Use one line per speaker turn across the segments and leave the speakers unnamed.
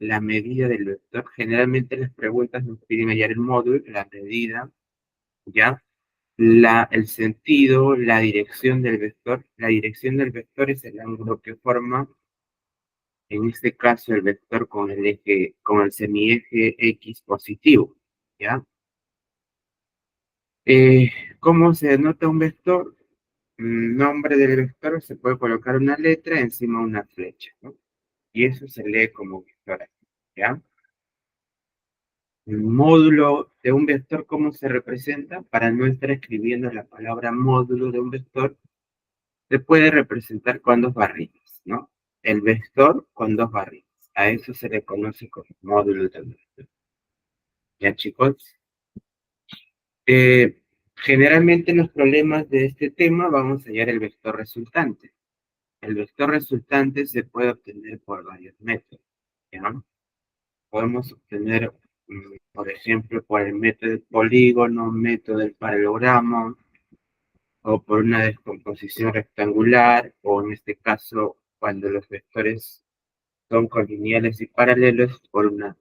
la medida del vector. Generalmente las preguntas nos piden hallar el módulo, la medida, ¿ya? El sentido, la dirección del vector. La dirección del vector es el ángulo que forma, en este caso, el vector con el eje, con el semieje X positivo, ¿ya? ¿Cómo se denota un vector? Nombre del vector, se puede colocar una letra encima de una flecha, ¿no? Y eso se lee como vector, ¿ya? El módulo de un vector, ¿cómo se representa? Para no estar escribiendo la palabra módulo de un vector, se puede representar con dos barritas, ¿no? El vector con dos barritas. A eso se le conoce como módulo del vector. ¿Ya, chicos? Generalmente en los problemas de este tema vamos a hallar el vector resultante. El vector resultante se puede obtener por varios métodos, ¿ya? Podemos obtener, por ejemplo, por el método del polígono, método del paralelogramo, o por una descomposición rectangular, o en este caso, cuando los vectores son colineales y paralelos, por una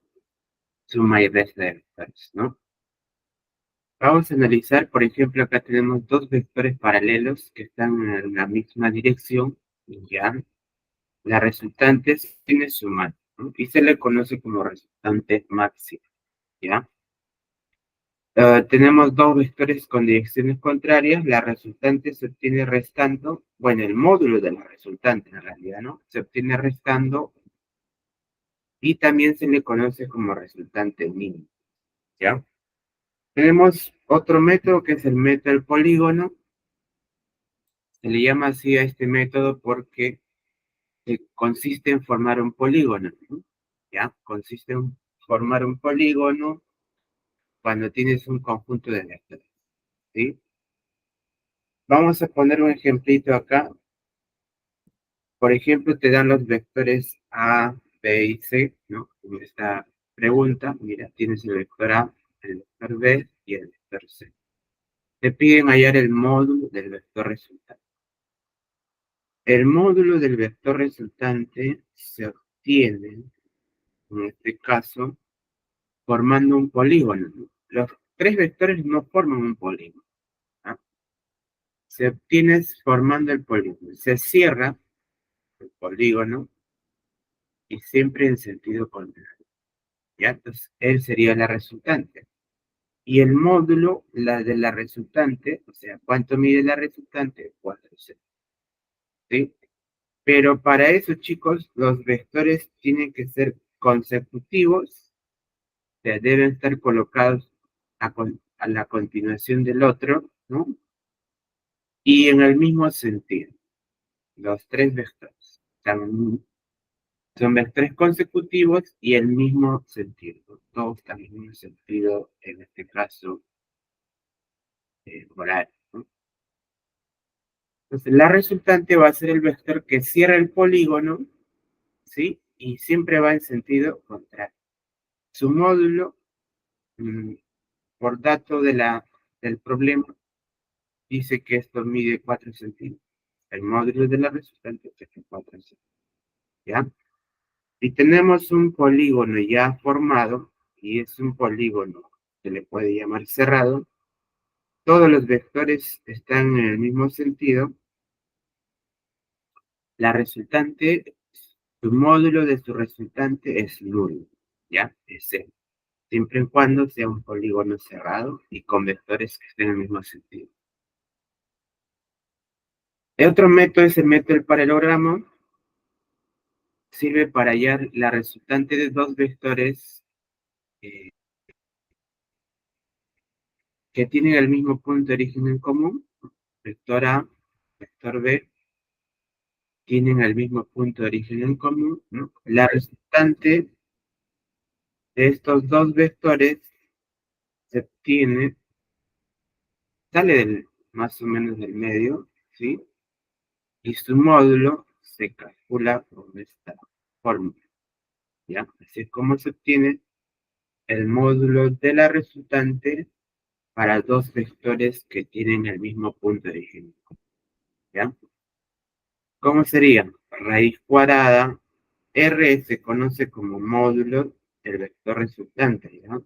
suma y resta de vectores, ¿no? Vamos a analizar, por ejemplo, acá tenemos dos vectores paralelos que están en la misma dirección, ¿ya? La resultante tiene sumar, ¿no? Y se le conoce como resultante máxima, ¿ya? Tenemos dos vectores con direcciones contrarias, la resultante se obtiene restando, bueno, el módulo de la resultante en realidad, ¿no? Se obtiene restando y también se le conoce como resultante mínimo, ¿ya? Tenemos otro método que es el método del polígono. Se le llama así a este método porque consiste en formar un polígono, ¿no? ¿Ya? Consiste en formar un polígono cuando tienes un conjunto de vectores, ¿sí? Vamos a poner un ejemplito acá. Por ejemplo, te dan los vectores A, B y C, ¿no? En esta pregunta, mira, tienes el vector A, el vector B y el vector C. Te piden hallar el módulo del vector resultante. El módulo del vector resultante se obtiene, en este caso, formando un polígono, ¿no? Los tres vectores no forman un polígono, ¿no? Se obtiene formando el polígono. Se cierra el polígono y siempre en sentido contrario, ¿ya? Entonces, él sería la resultante. Y el módulo, la de la resultante, o sea, ¿cuánto mide la resultante? 4C, ¿sí? Pero para eso, chicos, los vectores tienen que ser consecutivos, o sea, deben estar colocados a la continuación del otro, ¿no? Y en el mismo sentido, los tres vectores. Son vectores consecutivos y el mismo sentido. Todos están en el mismo sentido, en este caso, horario, ¿no? Entonces, la resultante va a ser el vector que cierra el polígono, ¿sí? Y siempre va en sentido contrario. Su módulo, mm, por dato del problema, dice que esto mide 4 centímetros. El módulo de la resultante es 4 centímetros, ¿ya? Y tenemos un polígono ya formado, y es un polígono que le puede llamar cerrado. Todos los vectores están en el mismo sentido. La resultante, su módulo de su resultante es nulo, ¿ya? Es cero. Siempre y cuando sea un polígono cerrado y con vectores que estén en el mismo sentido. El otro método es el método del paralelogramo. Sirve para hallar la resultante de dos vectores eh, que tienen el mismo punto de origen en común. Vector A, vector B, tienen el mismo punto de origen en común, ¿no? La resultante de estos dos vectores se obtiene, sale más o menos del medio, ¿sí? Y su módulo se calcula con esta fórmula, ¿ya? Así es como se obtiene el módulo de la resultante para dos vectores que tienen el mismo punto de origen, ¿ya? ¿Cómo sería? Raíz cuadrada R se conoce como módulo del vector resultante, ¿no?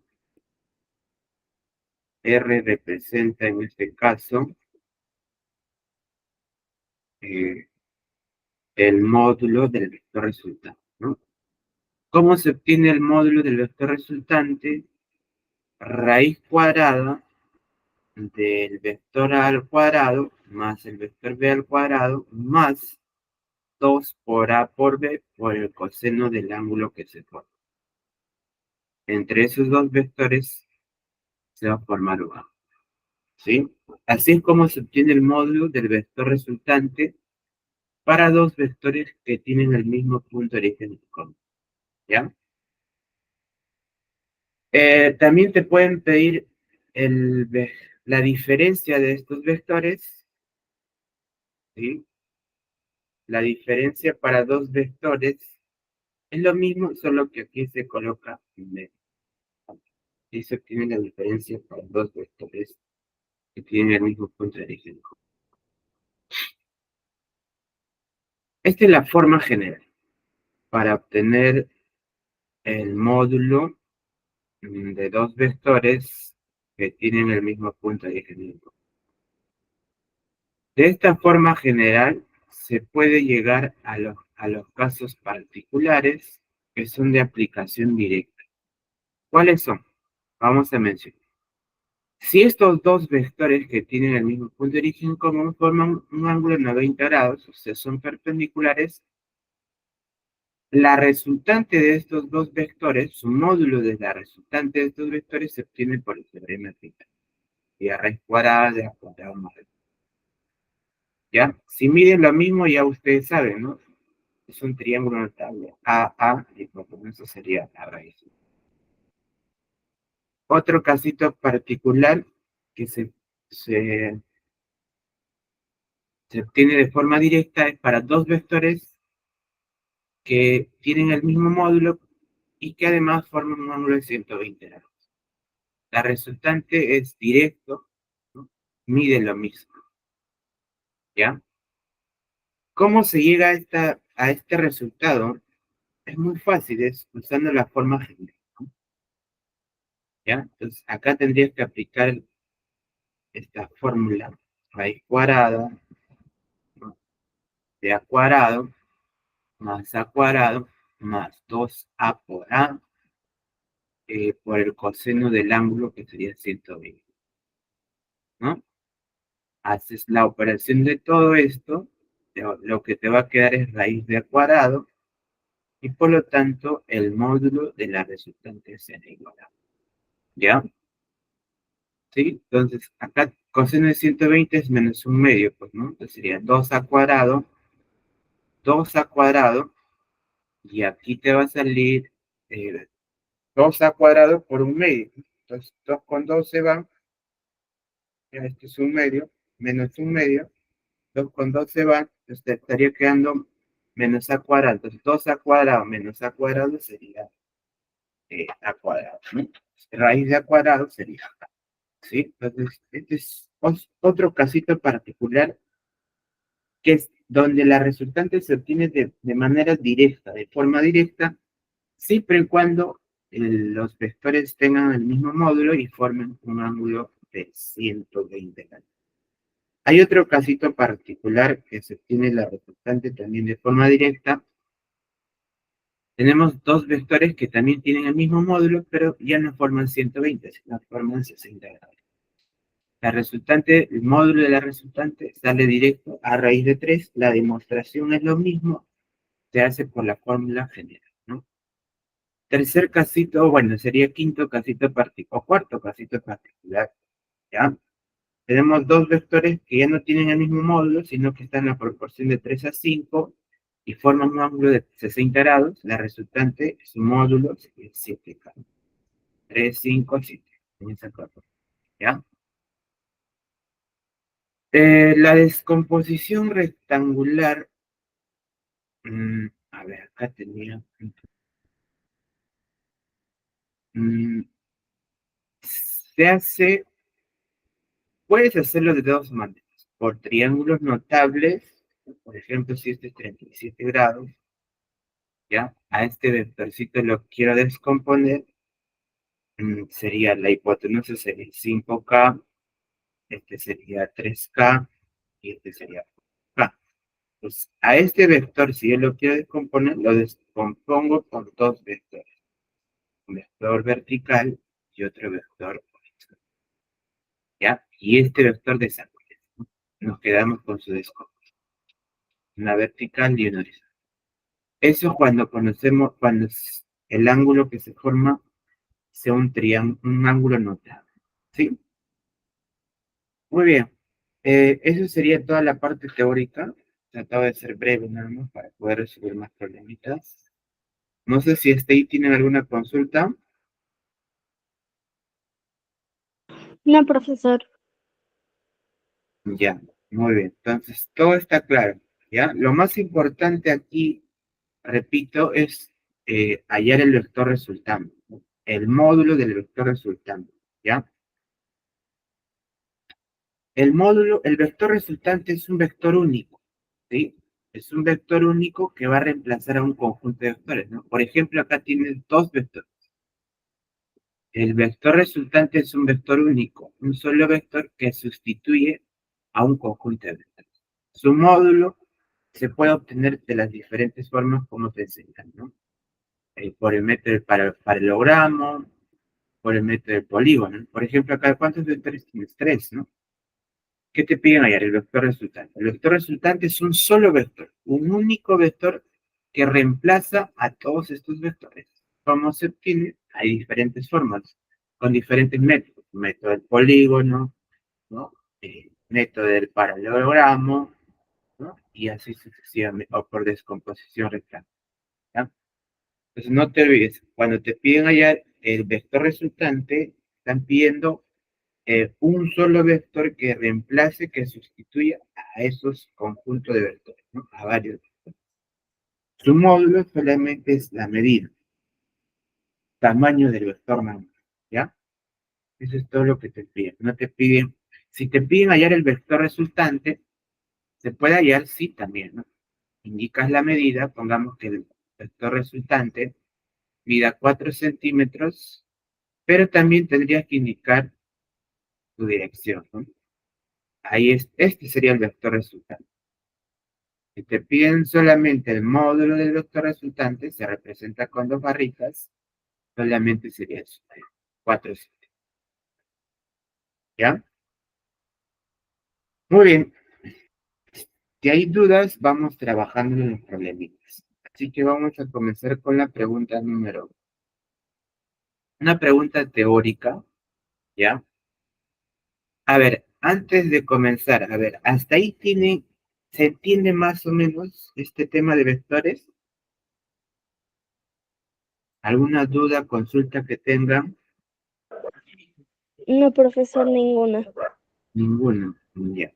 R representa en este caso eh, el módulo del vector resultante, ¿no? ¿Cómo se obtiene el módulo del vector resultante? Raíz cuadrada del vector A al cuadrado más el vector B al cuadrado más 2 por A por B por el coseno del ángulo que se forma. Entre esos dos vectores se va a formar un ángulo, ¿sí? Así es como se obtiene el módulo del vector resultante para dos vectores que tienen el mismo punto de origen en común, ¿ya? También te pueden pedir la diferencia de estos vectores, ¿sí? La diferencia para dos vectores es lo mismo, solo que aquí se coloca en medio. Y se obtiene la diferencia para dos vectores que tienen el mismo punto de origen. Esta es la forma general para obtener el módulo de dos vectores que tienen el mismo punto de origen. De esta forma general se puede llegar a los casos particulares que son de aplicación directa. ¿Cuáles son? Vamos a mencionar. Si estos dos vectores que tienen el mismo punto de origen común forman un ángulo de 90 grados, o sea, son perpendiculares, la resultante de estos dos vectores, su módulo de la resultante de estos vectores se obtiene por el teorema de Pitágoras. Y a raíz cuadrada de a cuadrado más b. ¿Ya? Si miden lo mismo, ya ustedes saben, ¿no? Es un triángulo notable. A, y por eso sería la raíz. Otro casito particular que se obtiene de forma directa es para dos vectores que tienen el mismo módulo y que además forman un ángulo de 120 grados. La resultante es directo, ¿no? Mide lo mismo, ¿ya? ¿Cómo se llega a este resultado? Es muy fácil, es usando la forma general, ¿no? ¿Ya? Entonces, acá tendrías que aplicar esta fórmula, raíz cuadrada, ¿no? De a cuadrado más a cuadrado más 2a por a por el coseno del ángulo que sería 120, ¿no? Haces la operación de todo esto, lo que te va a quedar es raíz de a cuadrado y por lo tanto el módulo de la resultante será igual a, ¿ya? ¿Sí? Entonces acá coseno de 120 es menos un medio, pues, ¿no? Entonces sería 2 a cuadrado y aquí te va a salir 2 a cuadrado por un medio. Entonces 2 con 2 se van, ya este es un medio, menos un medio, 2 con 2 se van, entonces te estaría quedando menos a cuadrado. Entonces 2 a cuadrado menos a cuadrado sería a cuadrado, ¿no? Raíz de a cuadrado sería acá, ¿sí? Entonces, este es otro casito particular que es donde la resultante se obtiene de manera directa, de forma directa, siempre y cuando los vectores tengan el mismo módulo y formen un ángulo de 120 grados. Hay otro casito particular que se obtiene la resultante también de forma directa. Tenemos dos vectores que también tienen el mismo módulo, pero ya no forman 120, sino forman 60 grados. La resultante, el módulo de la resultante sale directo a raíz de 3. La demostración es lo mismo, se hace por la fórmula general, ¿no? Tercer casito, bueno, sería quinto casito particular, o cuarto casito particular, ¿ya? Tenemos dos vectores que ya no tienen el mismo módulo, sino que están en la proporción de 3 a 5 y forman un ángulo de 60 grados. La resultante, su módulo, es 7, 3, 5, 7. En esa proporción, ¿ya? La descomposición rectangular, a ver, acá tenía, mm, se hace, puedes hacerlo de dos maneras, por triángulos notables, por ejemplo, si este es 37 grados, ¿ya? A este vectorcito lo quiero descomponer, sería la hipotenusa sería 5K, este sería 3K y este sería K. Pues a este vector, si yo lo quiero descomponer, lo descompongo por dos vectores. Un vector vertical y otro vector horizontal. ¿Ya? Y este vector desaparece. Nos quedamos con su descomposición. Una vertical y una horizontal. Eso cuando conocemos, cuando el ángulo que se forma sea un triángulo, un ángulo notable. ¿Sí? Muy bien. Eso sería toda la parte teórica. Trataba de ser breve nada más para poder resolver más problemitas. No sé si ahí tienen alguna consulta.
No, profesor.
Ya, muy bien. Entonces, todo está claro. ¿Ya? Lo más importante aquí, repito, es hallar el vector resultante, ¿no? El módulo del vector resultante. ¿Ya? El vector resultante es un vector único. ¿Sí? Es un vector único que va a reemplazar a un conjunto de vectores, ¿no? Por ejemplo, acá tienes dos vectores. El vector resultante es un vector único, un solo vector que sustituye a un conjunto de vectores. Su módulo se puede obtener de las diferentes formas como te enseñan, ¿no? Por el método del paralelogramo, por el método del polígono. Por ejemplo, acá, ¿cuántos vectores tienes? Tres, ¿no? ¿Qué te piden hallar? El vector resultante. El vector resultante es un solo vector, un único vector que reemplaza a todos estos vectores. ¿Cómo se obtiene? Hay diferentes formas, con diferentes métodos. Método del polígono, ¿no? Método del paralelogramo, ¿no? Y así sucesivamente, o por descomposición rectangular. ¿Ya? Entonces no te olvides, cuando te piden hallar el vector resultante, están pidiendo un solo vector que reemplace, que sustituya a esos conjuntos de vectores, ¿no? A varios. Su módulo solamente es la medida, tamaño del vector normal, ¿ya? Eso es todo lo que te piden. No te piden, si te piden hallar el vector resultante, se puede hallar, sí, también, ¿no? Indicas la medida, pongamos que el vector resultante mida 4 centímetros, pero también tendrías que indicar tu dirección, ¿no? Ahí este sería el vector resultante. Si te piden solamente el módulo del vector resultante, se representa con dos barritas, solamente sería eso, 4 centímetros. ¿Ya? Muy bien. Si hay dudas, vamos trabajando en los problemitas. Así que vamos a comenzar con la pregunta número 1. Una pregunta teórica, ¿ya? A ver, antes de comenzar, a ver, hasta ahí se entiende más o menos este tema de vectores. ¿Alguna duda, consulta que tengan?
No, profesor, ninguna.
Ninguno. Ya.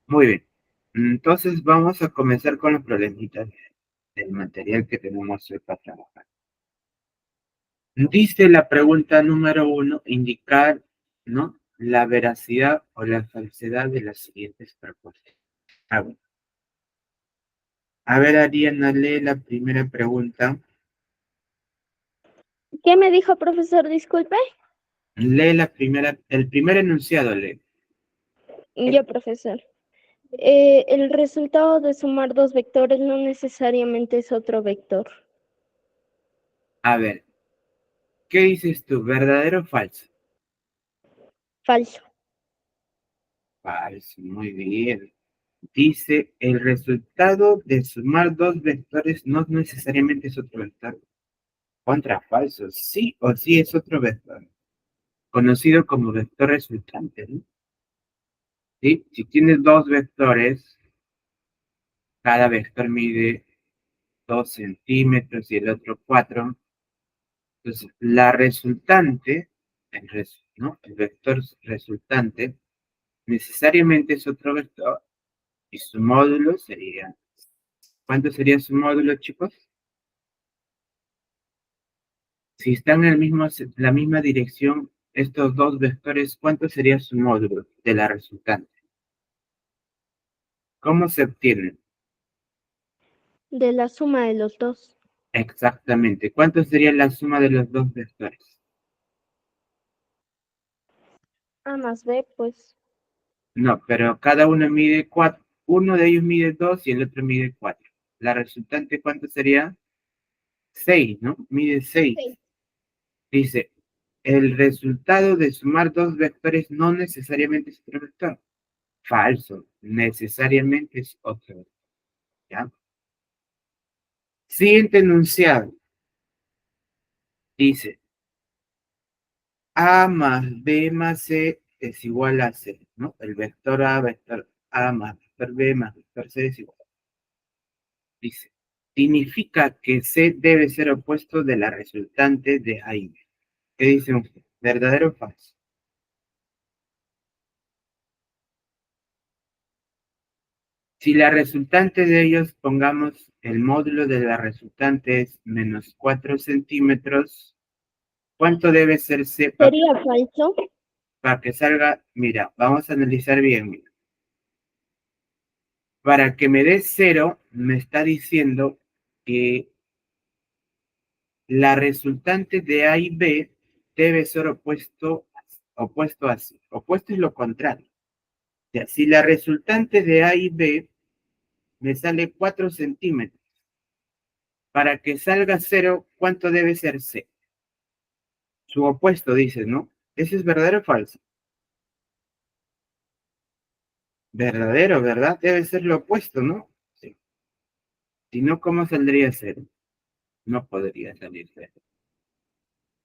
Muy bien. Entonces vamos a comenzar con los problemitas del material que tenemos hoy para trabajar. Dice la pregunta número 1, indicar, ¿no? La veracidad o la falsedad de las siguientes propuestas. ver, Ariana, lee la primera pregunta.
¿Qué me dijo, profesor? Disculpe.
Lee el primer enunciado, lee.
Yo, profesor. El resultado de sumar dos vectores no necesariamente es otro vector.
A ver, ¿qué dices tú? ¿Verdadero o falso?
Falso.
Falso, muy bien. Dice, el resultado de sumar dos vectores no necesariamente es otro vector. Contra falso, sí o sí es otro vector, conocido como vector resultante, ¿no? ¿Sí? Si tienes dos vectores, cada vector mide 2 centímetros y el otro 4, entonces la resultante, ¿no? El vector resultante, necesariamente es otro vector y su módulo sería, ¿cuánto sería su módulo, chicos? Si están en la misma dirección, estos dos vectores, ¿cuánto sería su módulo de la resultante? ¿Cómo se obtienen?
De la suma de los dos.
Exactamente. ¿Cuánto sería la suma de los dos vectores?
A más B, pues.
No, pero cada uno mide 4. Uno de ellos mide 2 y el otro mide 4. La resultante, ¿cuánto sería? 6, ¿no? Mide 6.
Sí.
Dice, el resultado de sumar dos vectores no necesariamente es otro vector. Falso. Necesariamente es otro vector. ¿Ya? Siguiente enunciado. Dice, A más B más C es igual a C, ¿no? El vector A más vector B más vector C es igual. Dice, significa que C debe ser opuesto de la resultante de A y B. ¿Qué dice usted? ¿Verdadero o falso? Si la resultante de ellos, pongamos el módulo de la resultante es menos 4 centímetros, ¿cuánto debe ser C
Sería falso.
para que salga? Mira, vamos a analizar bien. Mira. Para que me dé 0, me está diciendo que la resultante de A y B debe ser opuesto a C. Opuesto es lo contrario. O sea, si la resultante de A y B me sale 4 centímetros, para que salga 0, ¿cuánto debe ser C? Su opuesto, dices, ¿no? ¿Ese es verdadero o falso? Verdadero, ¿verdad? Debe ser lo opuesto, ¿no? Sí. Si no, ¿cómo saldría 0? No podría salir 0.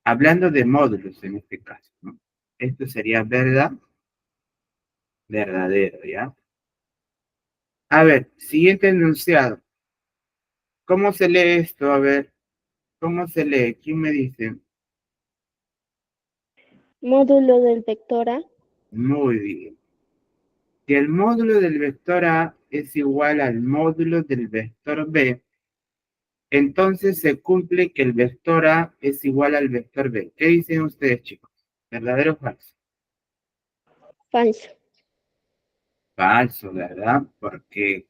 Hablando de módulos en este caso, ¿no? Esto sería verdadero, ¿ya? A ver, siguiente enunciado. ¿Cómo se lee esto? A ver, ¿cómo se lee? ¿Quién me dice?
Módulo del vector A.
Muy bien. Si el módulo del vector A es igual al módulo del vector B, entonces se cumple que el vector A es igual al vector B. ¿Qué dicen ustedes, chicos? ¿Verdadero o falso?
Falso.
Falso, ¿verdad? Porque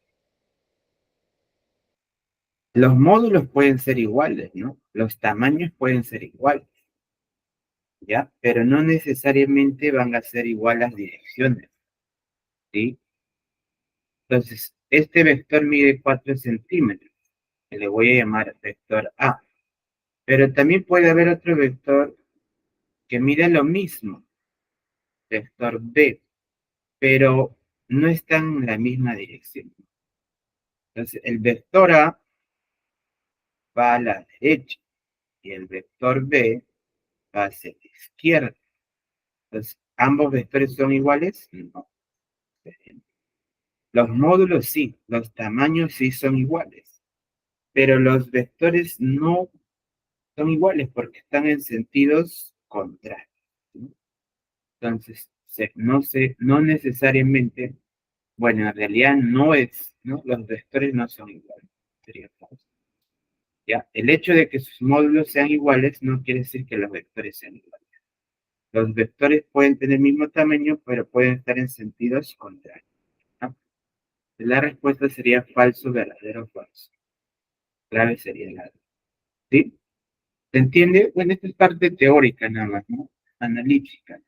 los módulos pueden ser iguales, ¿no? Los tamaños pueden ser iguales, ¿ya? Pero no necesariamente van a ser igual las direcciones, ¿sí? Entonces, este vector mide 4 centímetros, que le voy a llamar vector A. Pero también puede haber otro vector que mide lo mismo, vector B, pero no están en la misma dirección. Entonces, el vector A va a la derecha y el vector B va hacia la izquierda. Entonces, ¿ambos vectores son iguales? No. Los módulos sí, los tamaños sí son iguales, pero los vectores no son iguales porque están en sentidos contrarios, ¿no? Entonces, no necesariamente, bueno, en realidad no es, ¿no? Los vectores no son iguales, sería falso. Ya, el hecho de que sus módulos sean iguales no quiere decir que los vectores sean iguales. Los vectores pueden tener el mismo tamaño, pero pueden estar en sentidos contrarios, ¿no? La respuesta sería falso, verdadero, falso. Clave sería la, ¿sí? ¿Se entiende? Bueno, esta es parte teórica nada más, ¿no? Analítica.